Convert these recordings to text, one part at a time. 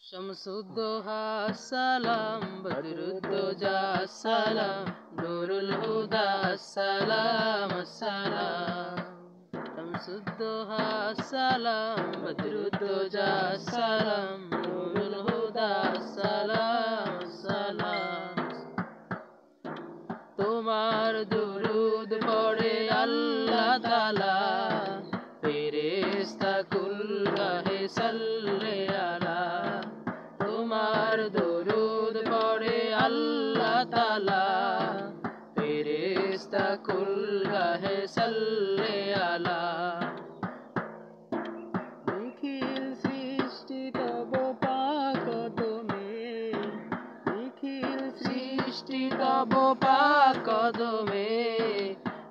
শামসুদ্দোহা সালাম, বদরুদ্দোজা সালাম, নুরুল হুদা সালাম সালাম। শামসুদ্দোহা সালাম, বদরুদ্দোজা সালাম, নুরুল হুদা সালাম সালাম। তোমার দুরুদ পড়ে আল্লাহ তাআলা, ফেরেশতা কুল গাহে সাল্লে আলা। তোমার দুরুদ পড়ে আল্লাহ তাআলা, ফেরেশতা কুল গাহে সাল্লে আলা। নিখিল সৃষ্টি তব পাক কদমে, নিখিল সৃষ্টি তব পাক কদমে,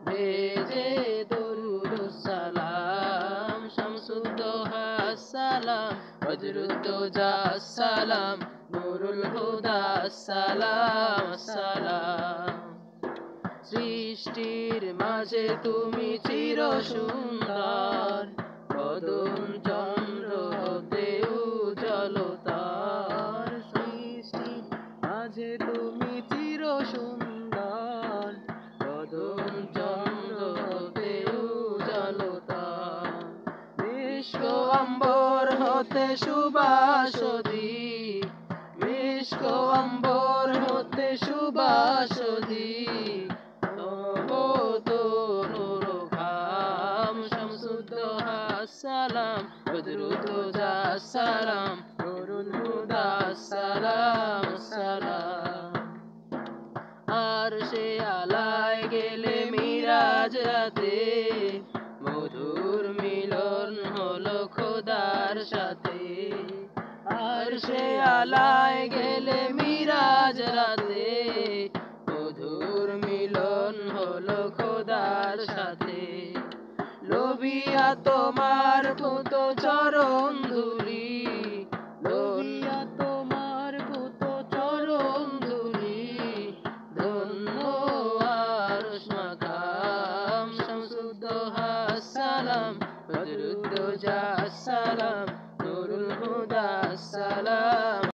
ভেজে দরুদ সালাম। শামসুদ্দোহা সালাম, বদরুদ্দোজা সালাম, নুরুল হুদা সালাম সালাম। সৃষ্টির মাঝে তুমি চির সুন্দর, কদম চন্দ্র হতে উজ্জ্বলতার। সৃষ্টির মাঝে তুমি চির সুন্দর, কদম চন্দ্র হতে উজ্জ্বলতার। মিষ্ক অম্বর হতে সুবাসদি, মিষ্ক অম্বর হতে সুবাসদি, তব তরুর ঘাম। শামসুদ্দোহা সালাম, বদরুদ্দোজা সালাম, নুরুল হুদা সালাম সালাম। আরশে আলায় গেলে মিরাজ রাতে, মধুর মিলন হলো খোদার সাথে। আরশে আলায় গেলে মিরাজ রাতে, মধুর মিলন হলো খোদার সাথে। লোভিয়া তোমার পুত চরণ ধুলি,